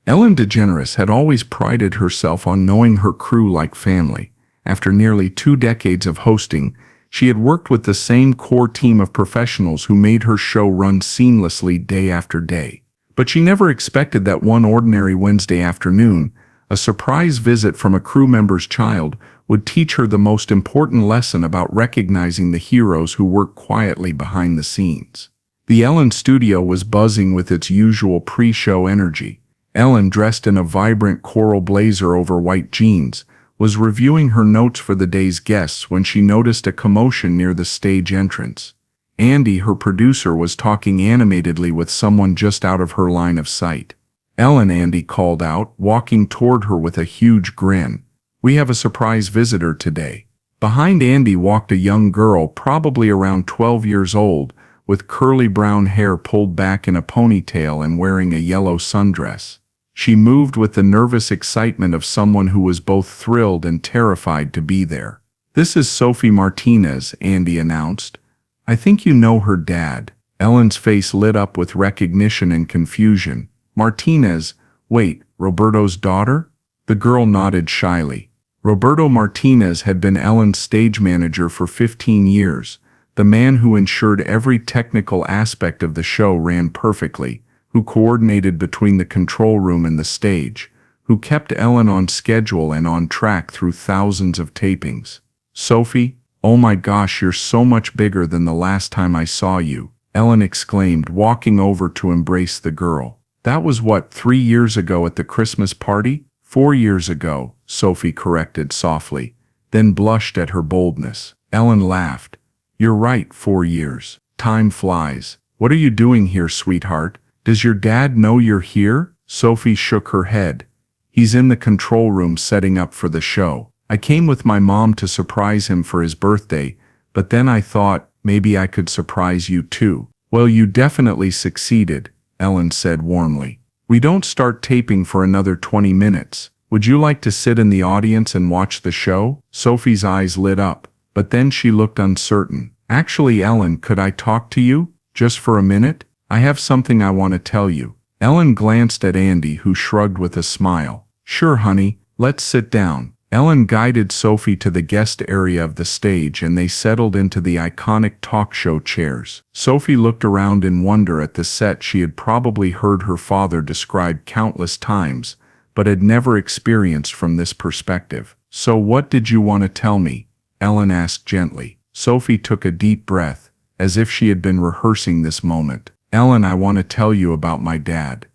Ellen DeGeneres had always prided herself on knowing her crew like family. After nearly 2 decades of hosting, she had worked with the same core team of professionals who made her show run seamlessly day after day. But she never expected that one ordinary Wednesday afternoon, a surprise visit from a crew member's child would teach her the most important lesson about recognizing the heroes who work quietly behind the scenes. The Ellen studio was buzzing with its usual pre-show energy. Ellen, dressed in a vibrant coral blazer over white jeans, was reviewing her notes for the day's guests when she noticed a commotion near the stage entrance. Andy, her producer, was talking animatedly with someone just out of her line of sight. "Ellen," Andy called out, walking toward her with a huge grin. "We have a surprise visitor today." Behind Andy walked a young girl, probably around 12 years old, with curly brown hair pulled back in a ponytail and wearing a yellow sundress. She moved with the nervous excitement of someone who was both thrilled and terrified to be there. "This is Sophie Martinez," Andy announced. "I think you know her dad." Ellen's face lit up with recognition and confusion. "Martinez? Wait, Roberto's daughter?" The girl nodded shyly. Roberto Martinez had been Ellen's stage manager for 15 years, the man who ensured every technical aspect of the show ran perfectly, who coordinated between the control room and the stage, who kept Ellen on schedule and on track through thousands of tapings. "Sophie, oh my gosh, you're so much bigger than the last time I saw you," Ellen exclaimed, walking over to embrace the girl. "That was what, 3 years ago at the Christmas party?" 4 years ago, Sophie corrected softly, then blushed at her boldness. Ellen laughed. "You're right, 4 years. Time flies. What are you doing here, sweetheart? Does your dad know you're here?" Sophie shook her head. "He's in the control room setting up for the show. I came with my mom to surprise him for his birthday, but then I thought maybe I could surprise you too." "Well, you definitely succeeded," Ellen said warmly. "We don't start taping for another 20 minutes. Would you like to sit in the audience and watch the show?" Sophie's eyes lit up, but then she looked uncertain. "Actually, Ellen, could I talk to you? Just for a minute? I have something I want to tell you." Ellen glanced at Andy, who shrugged with a smile. "Sure, honey, let's sit down." Ellen guided Sophie to the guest area of the stage and they settled into the iconic talk show chairs. Sophie looked around in wonder at the set she had probably heard her father describe countless times, but had never experienced from this perspective. "So what did you want to tell me?" Ellen asked gently. Sophie took a deep breath, as if she had been rehearsing this moment. "Ellen, I want to tell you about my dad."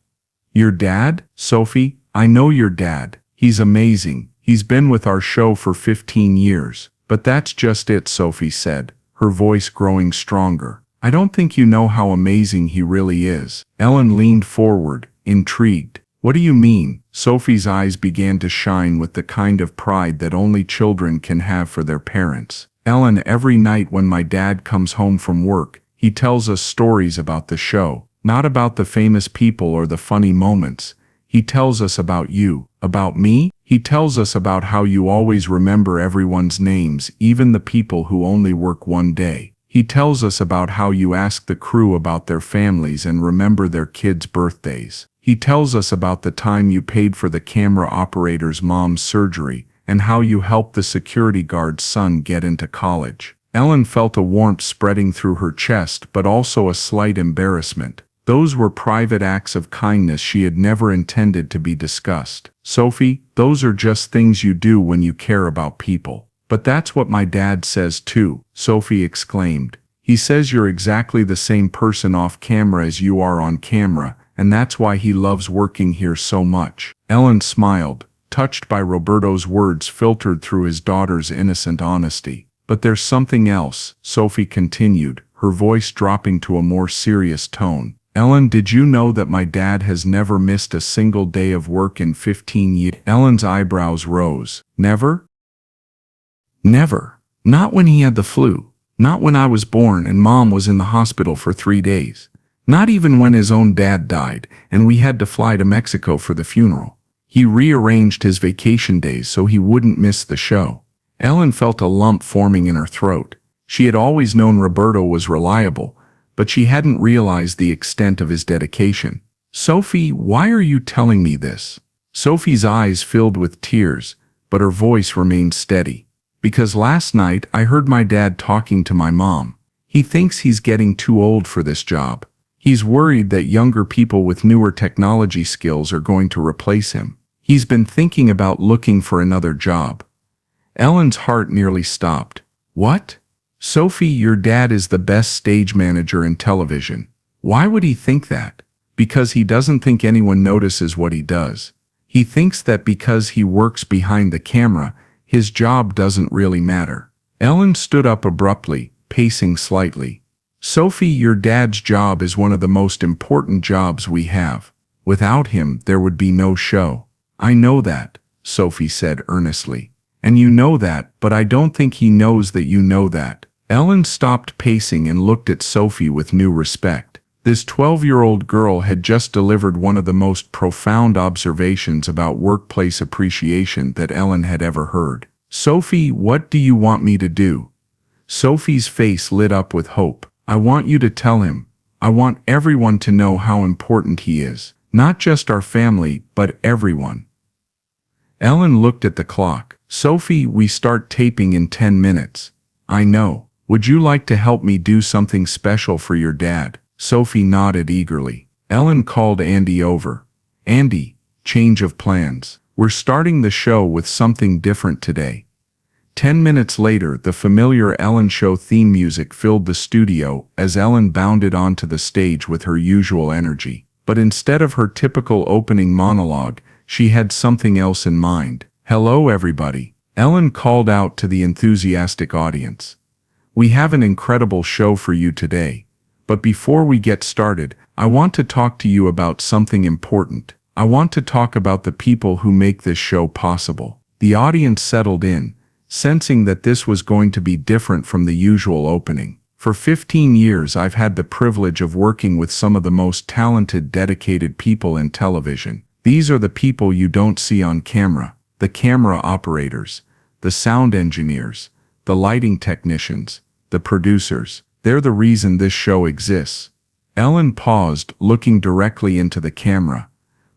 "Your dad?" "Sophie, I know your dad. He's amazing. He's been with our show for 15 years. But that's just it," Sophie said, her voice growing stronger. "I don't think you know how amazing he really is." Ellen leaned forward, intrigued. "What do you mean?" Sophie's eyes began to shine with the kind of pride that only children can have for their parents. "Ellen, every night when my dad comes home from work, he tells us stories about the show. Not about the famous people or the funny moments. He tells us about you." "About me?" "He tells us about how you always remember everyone's names, even the people who only work one day. He tells us about how you ask the crew about their families and remember their kids' birthdays. He tells us about the time you paid for the camera operator's mom's surgery and how you helped the security guard's son get into college." Ellen felt a warmth spreading through her chest, but also a slight embarrassment. Those were private acts of kindness she had never intended to be discussed. "Sophie, those are just things you do when you care about people." "But that's what my dad says too," Sophie exclaimed. "He says you're exactly the same person off camera as you are on camera, and that's why he loves working here so much." Ellen smiled, touched by Roberto's words filtered through his daughter's innocent honesty. "But there's something else," Sophie continued, her voice dropping to a more serious tone. "Ellen, did you know that my dad has never missed a single day of work in 15 years? Ellen's eyebrows rose. "Never?" "Never. Not when he had the flu. Not when I was born and Mom was in the hospital for 3 days. Not even when his own dad died and we had to fly to Mexico for the funeral. He rearranged his vacation days so he wouldn't miss the show." Ellen felt a lump forming in her throat. She had always known Roberto was reliable, but she hadn't realized the extent of his dedication. Sophie, why are you telling me this? Sophie's eyes filled with tears, but her voice remained steady. Because last night I heard my dad talking to my mom. He thinks he's getting too old for this job. He's worried that younger people with newer technology skills are going to replace him. He's been thinking about looking for another job. Ellen's heart nearly stopped. What? Sophie, your dad is the best stage manager in television. Why would he think that? Because he doesn't think anyone notices what he does. He thinks that because he works behind the camera, his job doesn't really matter. Ellen stood up abruptly, pacing slightly. Sophie, your dad's job is one of the most important jobs we have. Without him, there would be no show. I know that, Sophie said earnestly. And you know that, but I don't think he knows that you know that. Ellen stopped pacing and looked at Sophie with new respect. This 12-year-old girl had just delivered one of the most profound observations about workplace appreciation that Ellen had ever heard. Sophie, what do you want me to do? Sophie's face lit up with hope. I want you to tell him. I want everyone to know how important he is. Not just our family, but everyone. Ellen looked at the clock. Sophie, we start taping in 10 minutes. I know. Would you like to help me do something special for your dad? Sophie nodded eagerly. Ellen called Andy over. Andy, change of plans. We're starting the show with something different today. 10 minutes later, the familiar Ellen Show theme music filled the studio as Ellen bounded onto the stage with her usual energy. But instead of her typical opening monologue, she had something else in mind. Hello, everybody. Ellen called out to the enthusiastic audience. We have an incredible show for you today. But before we get started, I want to talk to you about something important. I want to talk about the people who make this show possible. The audience settled in, sensing that this was going to be different from the usual opening. For 15 years, I've had the privilege of working with some of the most talented, dedicated people in television. These are the people you don't see on camera. The camera operators, the sound engineers, the lighting technicians, the producers. They're the reason this show exists. Ellen paused, looking directly into the camera.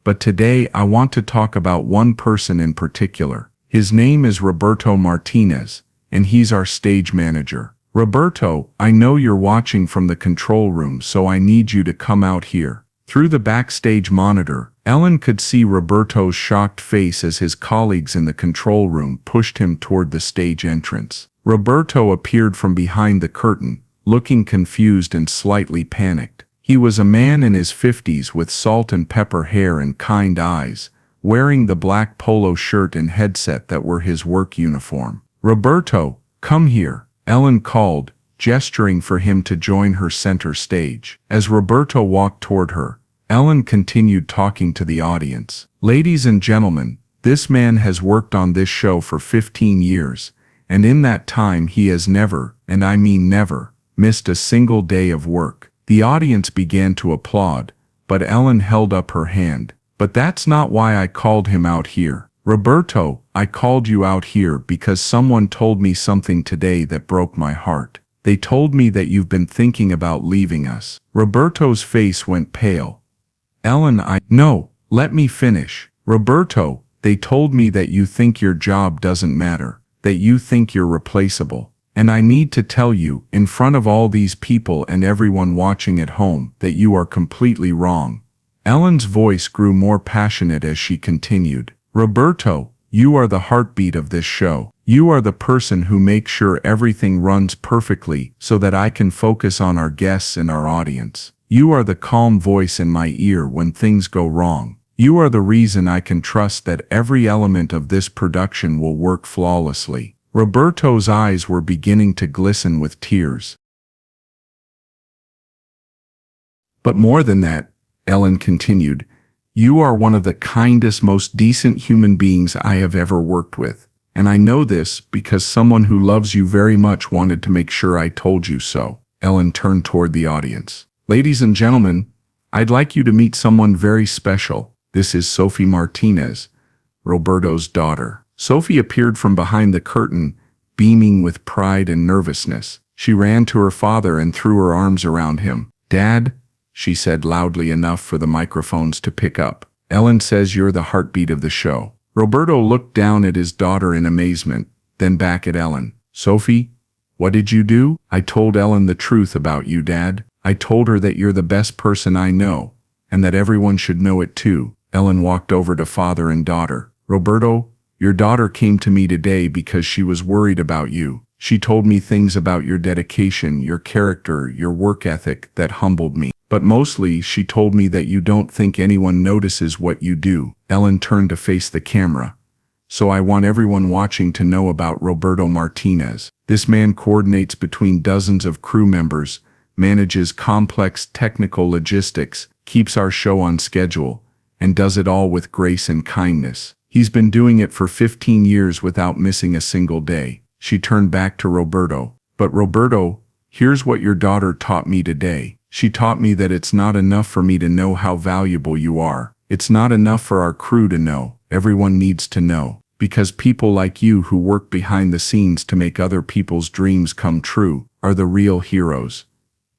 But today I want to talk about one person in particular. His name is Roberto Martinez, and he's our stage manager. Roberto, I know you're watching from the control room, so I need you to come out here. Through the backstage monitor, Ellen could see Roberto's shocked face as his colleagues in the control room pushed him toward the stage entrance. Roberto appeared from behind the curtain, looking confused and slightly panicked. He was a man in his 50s with salt and pepper hair and kind eyes, wearing the black polo shirt and headset that were his work uniform. Roberto, come here, Ellen called, gesturing for him to join her center stage. As Roberto walked toward her, Ellen continued talking to the audience. Ladies and gentlemen, this man has worked on this show for 15 years, and in that time he has never, and I mean never, missed a single day of work. The audience began to applaud, but Ellen held up her hand. But that's not why I called him out here. Roberto, I called you out here because someone told me something today that broke my heart. They told me that you've been thinking about leaving us. Roberto's face went pale. Ellen, No, let me finish. Roberto, they told me that you think your job doesn't matter, that you think you're replaceable. And I need to tell you, in front of all these people and everyone watching at home, that you are completely wrong. Ellen's voice grew more passionate as she continued. Roberto, you are the heartbeat of this show. You are the person who makes sure everything runs perfectly so that I can focus on our guests and our audience. You are the calm voice in my ear when things go wrong. You are the reason I can trust that every element of this production will work flawlessly. Roberto's eyes were beginning to glisten with tears. But more than that, Ellen continued, you are one of the kindest, most decent human beings I have ever worked with. And I know this because someone who loves you very much wanted to make sure I told you so. Ellen turned toward the audience. Ladies and gentlemen, I'd like you to meet someone very special. This is Sophie Martinez, Roberto's daughter. Sophie appeared from behind the curtain, beaming with pride and nervousness. She ran to her father and threw her arms around him. Dad, she said loudly enough for the microphones to pick up. Ellen says you're the heartbeat of the show. Roberto looked down at his daughter in amazement, then back at Ellen. Sophie, what did you do? I told Ellen the truth about you, Dad. I told her that you're the best person I know, and that everyone should know it too. Ellen walked over to father and daughter. Roberto, your daughter came to me today because she was worried about you. She told me things about your dedication, your character, your work ethic that humbled me. But mostly, she told me that you don't think anyone notices what you do. Ellen turned to face the camera. So I want everyone watching to know about Roberto Martinez. This man coordinates between dozens of crew members, manages complex technical logistics, keeps our show on schedule, and does it all with grace and kindness. He's been doing it for 15 years without missing a single day. She turned back to Roberto. But Roberto, here's what your daughter taught me today. She taught me that it's not enough for me to know how valuable you are. It's not enough for our crew to know. Everyone needs to know. Because people like you who work behind the scenes to make other people's dreams come true are the real heroes.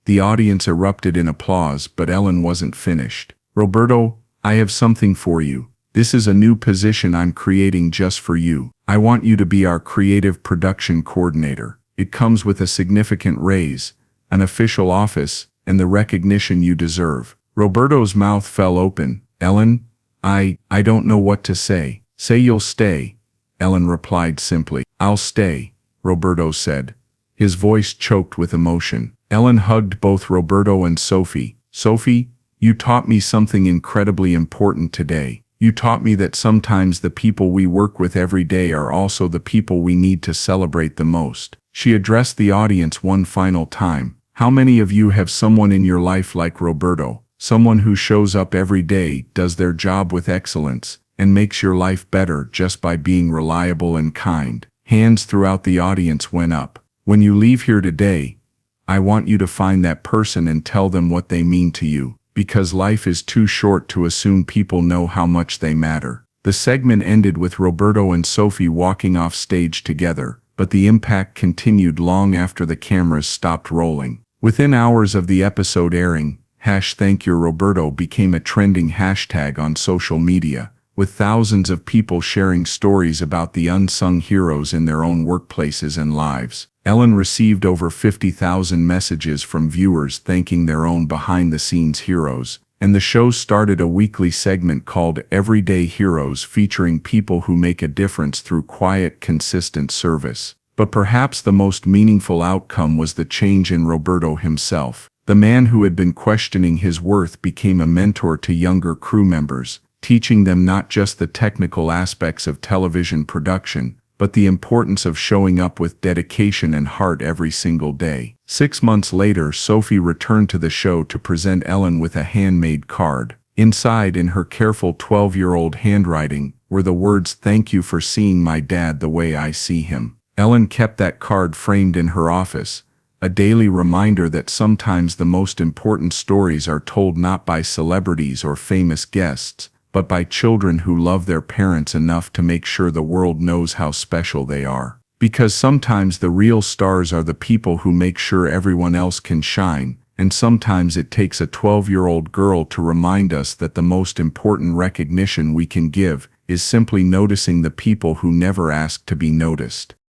The audience erupted in applause, but Ellen wasn't finished. Roberto, I have something for you. This is a new position I'm creating just for you. I want you to be our creative production coordinator. It comes with a significant raise, an official office, and the recognition you deserve. Roberto's mouth fell open. Ellen, I don't know what to say. Say you'll stay. Ellen replied simply. I'll stay, Roberto said. His voice choked with emotion. Ellen hugged both Roberto and Sophie. Sophie, you taught me something incredibly important today. You taught me that sometimes the people we work with every day are also the people we need to celebrate the most. She addressed the audience one final time. How many of you have someone in your life like Roberto? Someone who shows up every day, does their job with excellence, and makes your life better just by being reliable and kind. Hands throughout the audience went up. When you leave here today, I want you to find that person and tell them what they mean to you. Because life is too short to assume people know how much they matter. The segment ended with Roberto and Sophie walking off stage together, but the impact continued long after the cameras stopped rolling. Within hours of the episode airing, #ThankYouRoberto became a trending hashtag on social media, with thousands of people sharing stories about the unsung heroes in their own workplaces and lives. Ellen received over 50,000 messages from viewers thanking their own behind-the-scenes heroes, and the show started a weekly segment called Everyday Heroes featuring people who make a difference through quiet, consistent service. But perhaps the most meaningful outcome was the change in Roberto himself. The man who had been questioning his worth became a mentor to younger crew members, teaching them not just the technical aspects of television production, but the importance of showing up with dedication and heart every single day. 6 months later, Sophie returned to the show to present Ellen with a handmade card. Inside, in her careful 12-year-old handwriting, were the words, "Thank you for seeing my dad the way I see him." Ellen kept that card framed in her office, a daily reminder that sometimes the most important stories are told not by celebrities or famous guests, but by children who love their parents enough to make sure the world knows how special they are. Because sometimes the real stars are the people who make sure everyone else can shine, and sometimes it takes a 12-year-old girl to remind us that the most important recognition we can give is simply noticing the people who never ask to be noticed.